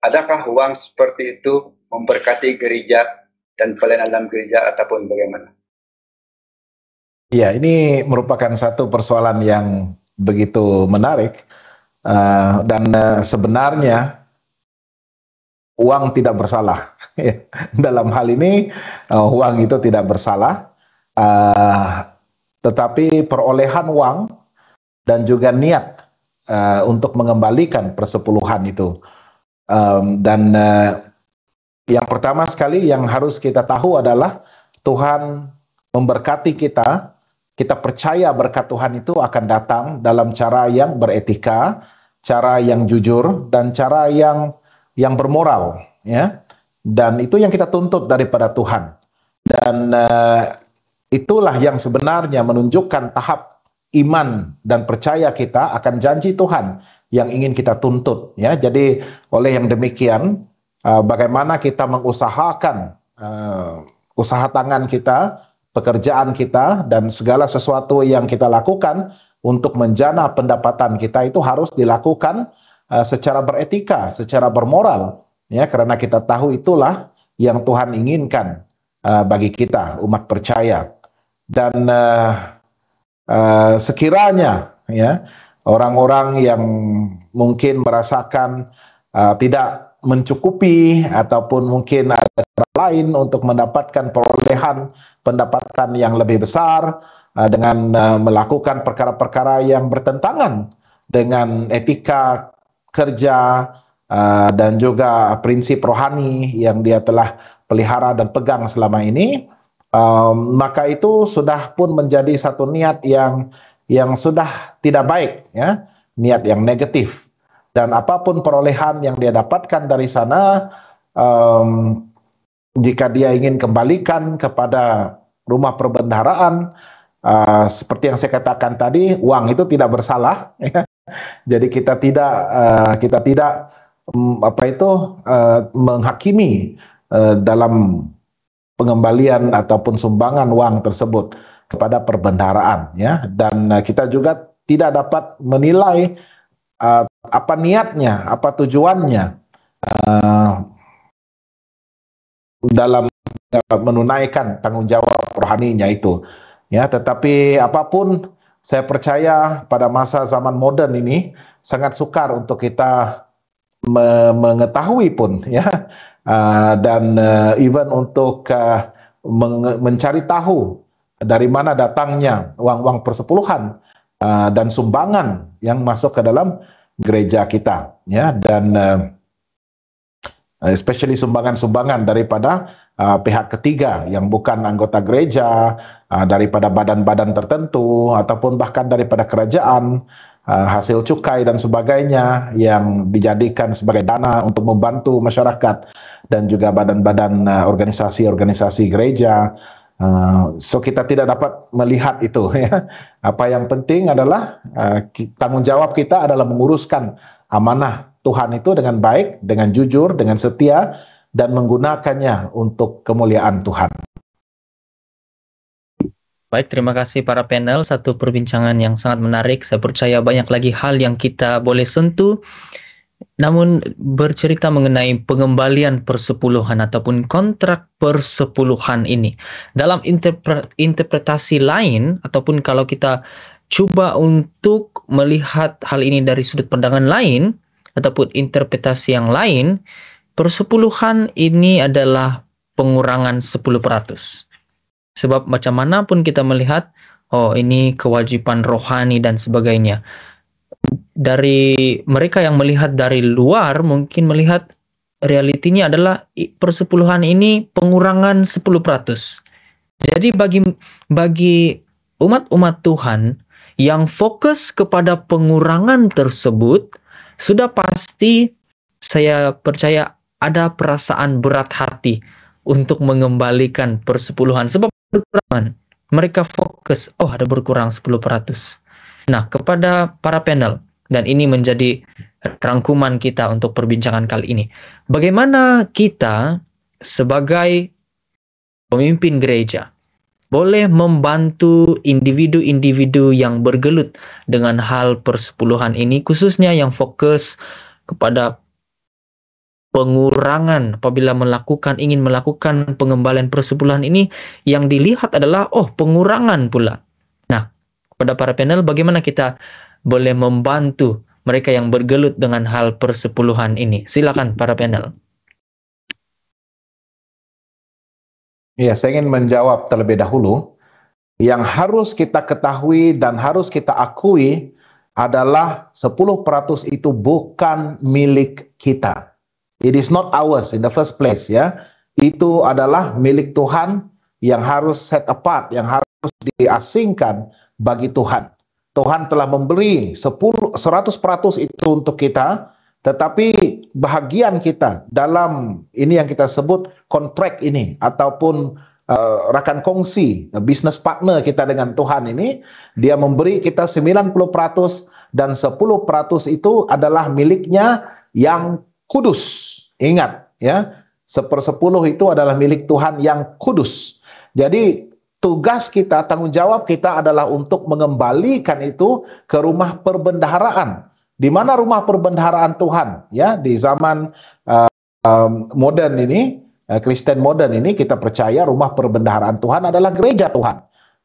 adakah uang seperti itu memberkati gereja dan pelayanan dalam gereja ataupun bagaimana? Ya, ini merupakan satu persoalan yang begitu menarik. Dan sebenarnya uang tidak bersalah. Dalam hal ini uang itu tidak bersalah, tetapi perolehan uang dan juga niat untuk mengembalikan persepuluhan itu. Dan yang pertama sekali yang harus kita tahu adalah Tuhan memberkati kita. Kita percaya berkat Tuhan itu akan datang dalam cara yang beretika, cara yang jujur, dan cara yang bermoral, ya. Dan itu yang kita tuntut daripada Tuhan. Dan itulah yang sebenarnya menunjukkan tahap iman dan percaya kita akan janji Tuhan yang ingin kita tuntut, ya. Jadi oleh yang demikian, bagaimana kita mengusahakan usaha tangan kita, pekerjaan kita, dan segala sesuatu yang kita lakukan untuk menjana pendapatan kita itu harus dilakukan secara beretika, secara bermoral, ya, karena kita tahu itulah yang Tuhan inginkan bagi kita umat percaya. Dan sekiranya, ya, orang-orang yang mungkin merasakan tidak mencukupi ataupun mungkin ada cara lain untuk mendapatkan perolehan pendapatan yang lebih besar dengan melakukan perkara-perkara yang bertentangan dengan etika kerja dan juga prinsip rohani yang dia telah pelihara dan pegang selama ini, maka itu sudah pun menjadi satu niat yang sudah tidak baik, ya, niat yang negatif. Dan apapun perolehan yang dia dapatkan dari sana, jika dia ingin kembalikan kepada rumah perbendaharaan, seperti yang saya katakan tadi, uang itu tidak bersalah, ya. Jadi kita tidak menghakimi dalam pengembalian ataupun sumbangan uang tersebut kepada perbendaharaan, ya. Dan kita juga tidak dapat menilai apa niatnya, apa tujuannya dalam menunaikan tanggung jawab rohaninya itu, ya. Tetapi apapun, saya percaya pada masa zaman modern ini sangat sukar untuk kita mengetahui pun, ya, dan even untuk mencari tahu dari mana datangnya uang-uang persepuluhan dan sumbangan yang masuk ke dalam gereja kita, ya. Dan especially sumbangan-sumbangan daripada pihak ketiga yang bukan anggota gereja, daripada badan-badan tertentu, ataupun bahkan daripada kerajaan, hasil cukai dan sebagainya yang dijadikan sebagai dana untuk membantu masyarakat, dan juga badan-badan organisasi-organisasi gereja. So kita tidak dapat melihat itu, ya. Apa yang penting adalah tanggung jawab kita adalah menguruskan amanah Tuhan itu dengan baik, dengan jujur, dengan setia, dan menggunakannya untuk kemuliaan Tuhan. Baik, terima kasih para panel. Satu perbincangan yang sangat menarik. Saya percaya banyak lagi hal yang kita boleh sentuh namun bercerita mengenai pengembalian persepuluhan ataupun kontrak persepuluhan ini. Dalam interpretasi lain, ataupun kalau kita coba untuk melihat hal ini dari sudut pandangan lain, ataupun interpretasi yang lain, persepuluhan ini adalah pengurangan 10%. Sebab macam mana pun kita melihat, oh ini kewajiban rohani dan sebagainya. Dari mereka yang melihat dari luar mungkin melihat realitinya adalah persepuluhan ini pengurangan 10%. Jadi bagi umat-umat Tuhan yang fokus kepada pengurangan tersebut, sudah pasti saya percaya ada perasaan berat hati untuk mengembalikan persepuluhan. Sebab berkurangan, mereka fokus, oh ada berkurang 10%. Nah, kepada para panel, dan ini menjadi rangkuman kita untuk perbincangan kali ini. Bagaimana kita sebagai pemimpin gereja boleh membantu individu-individu yang bergelut dengan hal persepuluhan ini, khususnya yang fokus kepada pengurangan apabila ingin melakukan pengembalian persepuluhan ini, yang dilihat adalah pengurangan pula. Nah, pada para panel, bagaimana kita boleh membantu mereka yang bergelut dengan hal persepuluhan ini? Silakan para panel. Ya, saya ingin menjawab terlebih dahulu. Yang harus kita ketahui dan harus kita akui adalah 10% itu bukan milik kita. It is not ours in the first place, ya. Itu adalah milik Tuhan yang harus set apart, yang harus diasingkan bagi Tuhan. Tuhan telah memberi 100% itu untuk kita, tetapi bahagian kita dalam ini yang kita sebut kontrak ini, ataupun rakan kongsi, business partner kita dengan Tuhan ini, dia memberi kita 90% dan 10% itu adalah miliknya yang kudus. Ingat, ya, 1/10 itu adalah milik Tuhan yang kudus. Jadi tugas kita, tanggung jawab kita adalah untuk mengembalikan itu ke rumah perbendaharaan. Di mana rumah perbendaharaan Tuhan, ya, di zaman modern ini, Kristen modern ini, kita percaya rumah perbendaharaan Tuhan adalah gereja Tuhan,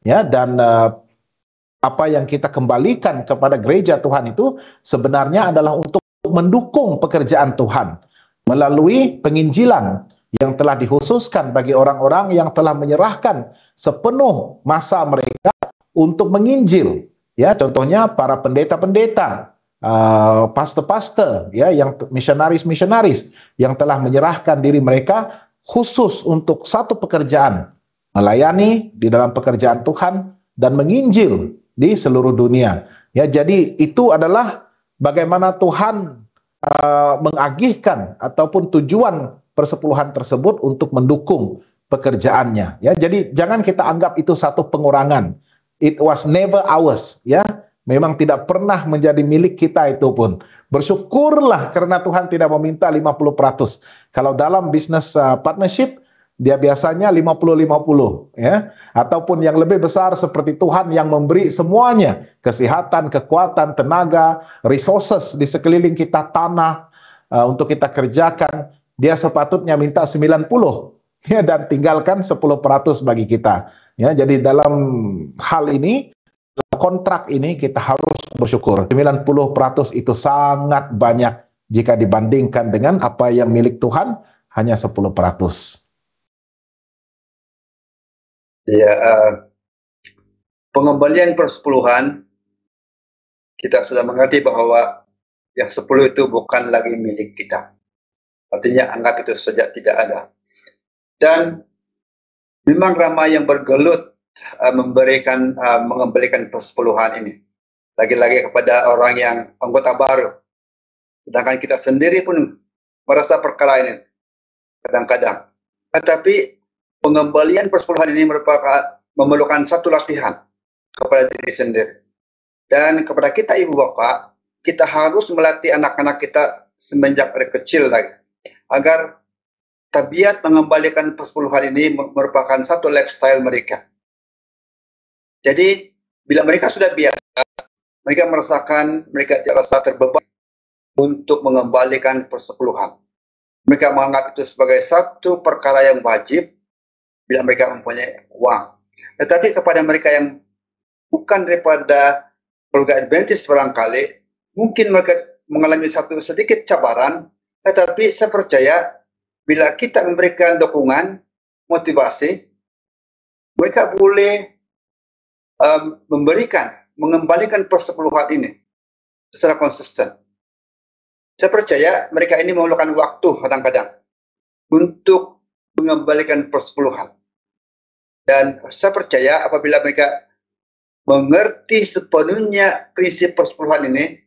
ya. Dan apa yang kita kembalikan kepada gereja Tuhan itu sebenarnya adalah untuk mendukung pekerjaan Tuhan melalui penginjilan yang telah dikhususkan bagi orang-orang yang telah menyerahkan sepenuh masa mereka untuk menginjil, ya. Contohnya para pendeta-pendeta, pastor-pastor, ya, yang misionaris-misionaris yang telah menyerahkan diri mereka khusus untuk satu pekerjaan, melayani di dalam pekerjaan Tuhan dan menginjil di seluruh dunia. Ya, jadi itu adalah bagaimana Tuhan mengagihkan ataupun tujuan persepuluhan tersebut untuk mendukung pekerjaannya. Ya, jadi jangan kita anggap itu satu pengurangan. It was never ours, ya. Memang tidak pernah menjadi milik kita itu pun. Bersyukurlah karena Tuhan tidak meminta 50%. Kalau dalam bisnis partnership, dia biasanya 50-50, ya. Ataupun yang lebih besar seperti Tuhan yang memberi semuanya, kesehatan, kekuatan, tenaga, resources di sekeliling kita, tanah untuk kita kerjakan, dia sepatutnya minta 90, ya, dan tinggalkan 10% bagi kita. Ya, jadi dalam hal ini, kontrak ini kita harus bersyukur. 90% itu sangat banyak jika dibandingkan dengan apa yang milik Tuhan, hanya 10%. Ya, pengembalian persepuluhan, kita sudah mengerti bahwa yang 10 itu bukan lagi milik kita. Artinya anggap itu saja tidak ada. Dan memang ramai yang bergelut mengembalikan persepuluhan ini. Lagi-lagi kepada orang yang anggota baru. Sedangkan kita sendiri pun merasa perkara ini kadang-kadang. Tetapi pengembalian persepuluhan ini memerlukan satu latihan kepada diri sendiri. Dan kepada kita ibu bapak, kita harus melatih anak-anak kita semenjak dari kecil lagi. Agar tabiat mengembalikan persepuluhan ini merupakan satu lifestyle mereka. Jadi bila mereka sudah biasa, mereka merasakan, mereka tidak rasa terbeban untuk mengembalikan persepuluhan. Mereka menganggap itu sebagai satu perkara yang wajib bila mereka mempunyai uang. Tetapi kepada mereka yang bukan daripada keluarga Adventist barangkali, mungkin mereka mengalami satu sedikit cabaran, tetapi saya percaya bila kita memberikan dukungan, motivasi, mereka boleh mengembalikan persepuluhan ini secara konsisten. Saya percaya mereka ini memerlukan waktu kadang-kadang untuk mengembalikan persepuluhan. Dan saya percaya apabila mereka mengerti sepenuhnya prinsip persepuluhan ini,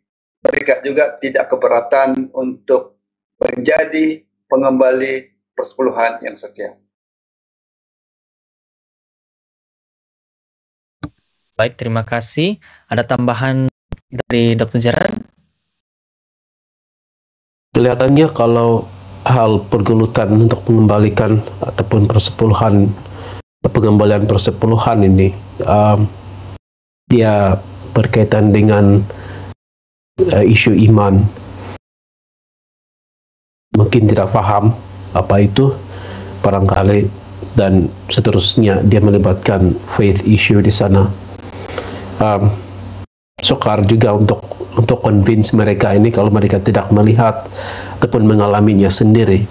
mereka juga tidak keberatan untuk menjadi pengembali persepuluhan yang setia. Baik, terima kasih. Ada tambahan dari Dr. Gerard? Kelihatannya kalau hal pergelutan untuk mengembalikan ataupun pengembalian persepuluhan ini dia berkaitan dengan isu iman. Mungkin tidak paham apa itu barangkali, dan seterusnya dia melibatkan faith issue di sana. Sukar juga untuk convince mereka ini kalau mereka tidak melihat ataupun mengalaminya sendiri.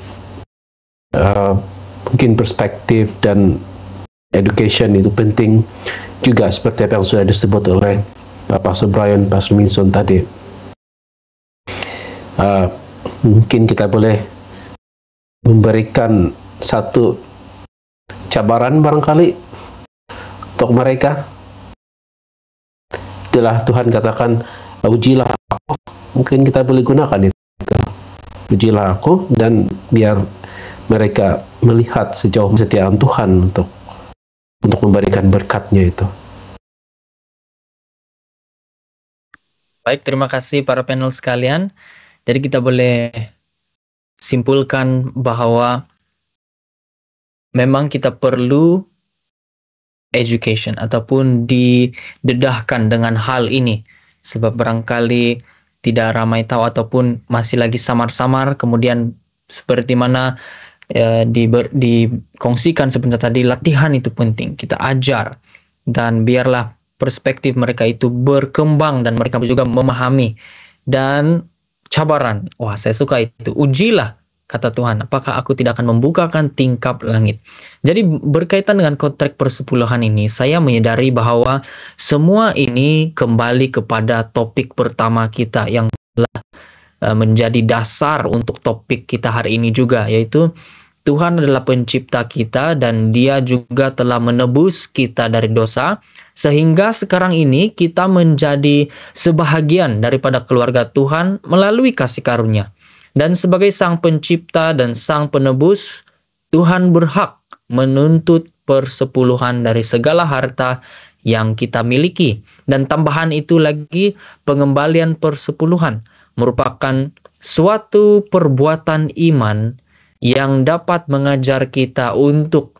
Mungkin perspektif dan education itu penting juga, seperti apa yang sudah disebut oleh Pastor Brian, Pastor Minson tadi. Mungkin kita boleh memberikan satu cabaran barangkali untuk mereka. Itulah Tuhan katakan, ujilah aku. Mungkin kita boleh gunakan itu. Ujilah aku, dan biar mereka melihat sejauh kesetiaan Tuhan untuk memberikan berkatnya itu. Baik, terima kasih para panel sekalian. Jadi kita boleh simpulkan bahwa memang kita perlu education ataupun didedahkan dengan hal ini, sebab barangkali tidak ramai tahu ataupun masih lagi samar-samar. Kemudian seperti mana dikongsikan sebentar tadi, latihan itu penting, kita ajar, dan biarlah perspektif mereka itu berkembang dan mereka juga memahami. Dan cabaran, wah saya suka itu, ujilah kata Tuhan, apakah aku tidak akan membukakan tingkap langit. Jadi berkaitan dengan konteks persepuluhan ini, saya menyadari bahwa semua ini kembali kepada topik pertama kita yang telah menjadi dasar untuk topik kita hari ini juga, yaitu Tuhan adalah pencipta kita dan Dia juga telah menebus kita dari dosa, sehingga sekarang ini kita menjadi sebahagian daripada keluarga Tuhan melalui kasih karunia. Dan sebagai Sang Pencipta dan Sang Penebus, Tuhan berhak menuntut persepuluhan dari segala harta yang kita miliki. Dan tambahan itu lagi, pengembalian persepuluhan merupakan suatu perbuatan iman yang dapat mengajar kita untuk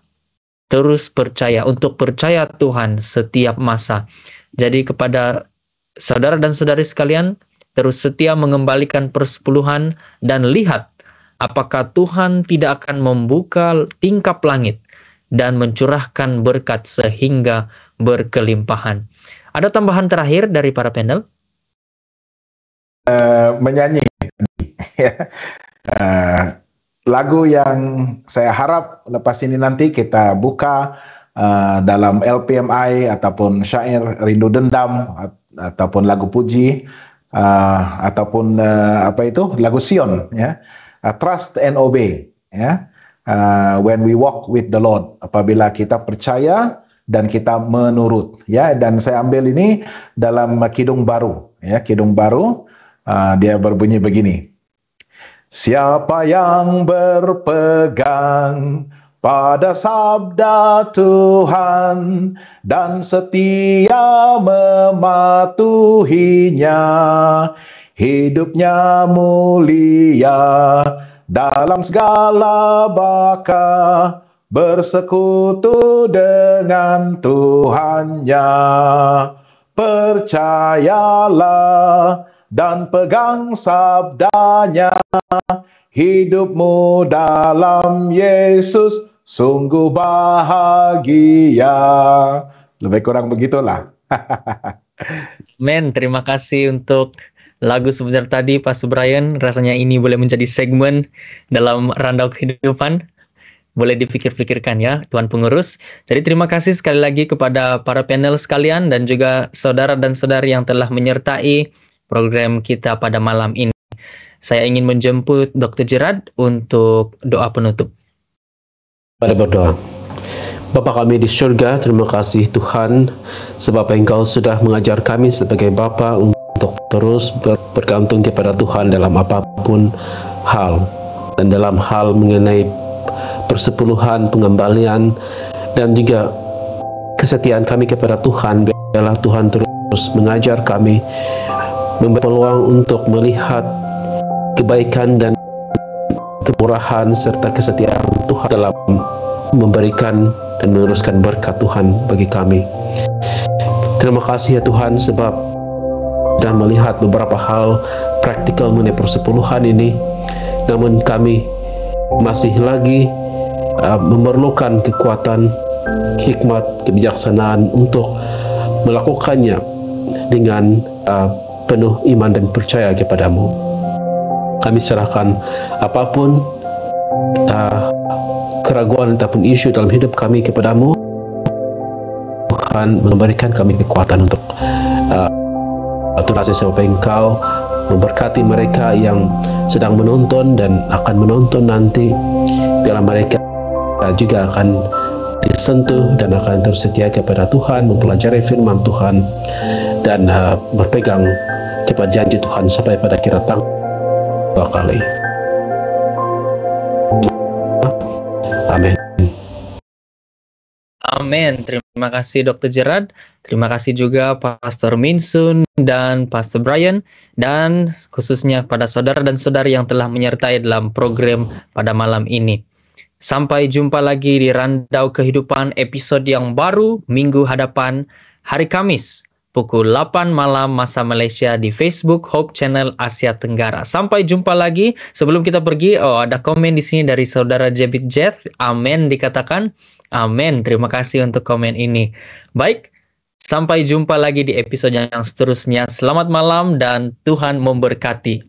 terus percaya, untuk percaya Tuhan setiap masa. Jadi kepada saudara dan saudari sekalian, terus setia mengembalikan persepuluhan dan lihat apakah Tuhan tidak akan membuka tingkap langit dan mencurahkan berkat sehingga berkelimpahan. Ada tambahan terakhir dari para panel? Menyanyi. Lagu yang saya harap lepas ini nanti kita buka dalam LPMI ataupun syair rindu dendam ataupun lagu puji ataupun lagu Sion, ya. Trust and obey, ya. When we walk with the Lord, apabila kita percaya dan kita menurut, ya. Dan saya ambil ini dalam Kidung Baru, ya, Kidung Baru. Dia berbunyi begini: siapa yang berpegang pada sabda Tuhan dan setia mematuhinya, hidupnya mulia dalam segala bakah, bersekutu dengan Tuhannya. Percayalah dan pegang sabdanya. Hidupmu dalam Yesus sungguh bahagia. Lebih kurang begitulah. Men, terima kasih untuk lagu sebentar tadi, Pastor Brian. Rasanya ini boleh menjadi segmen dalam Randau Kehidupan. Boleh dipikir-pikirkan ya, Tuan Pengurus. Jadi terima kasih sekali lagi kepada para panel sekalian dan juga saudara dan saudari yang telah menyertai program kita pada malam ini. Saya ingin menjemput Dr. Gerard untuk doa penutup. Mari berdoa. Bapa kami di surga, terima kasih Tuhan sebab Engkau sudah mengajar kami sebagai Bapa untuk terus bergantung kepada Tuhan dalam apapun hal, dan dalam hal mengenai persepuluhan, pengembalian, dan juga kesetiaan kami kepada Tuhan. Biarlah Tuhan terus mengajar kami, memberi peluang untuk melihat kebaikan dan kemurahan serta kesetiaan Tuhan dalam memberikan dan meneruskan berkat Tuhan bagi kami. Terima kasih ya Tuhan sebab sudah melihat beberapa hal praktikal mengenai persepuluhan ini, namun kami masih lagi memerlukan kekuatan, hikmat, kebijaksanaan untuk melakukannya dengan penuh iman dan percaya kepadamu. Kami serahkan apapun keraguan ataupun isu dalam hidup kami kepadamu. Tuhan memberikan kami kekuatan untuk kasih sebab Engkau memberkati mereka yang sedang menonton dan akan menonton nanti. Biarlah mereka juga akan disentuh dan akan terus setia kepada Tuhan, mempelajari firman Tuhan, dan berpegang kepada janji Tuhan sampai pada akhir datang dua kali. Amin. Amin. Terima kasih Dr. Gerard. Terima kasih juga Pastor Minsun dan Pastor Brian, dan khususnya pada saudara dan saudari yang telah menyertai dalam program pada malam ini. Sampai jumpa lagi di Randau Kehidupan episode yang baru minggu hadapan, hari Kamis pukul 8 malam masa Malaysia di Facebook Hope Channel Asia Tenggara. Sampai jumpa lagi. Sebelum kita pergi, ada komen di sini dari saudara Jebit Jeff. Amin dikatakan. Amin. Terima kasih untuk komen ini. Baik, sampai jumpa lagi di episode yang seterusnya. Selamat malam dan Tuhan memberkati.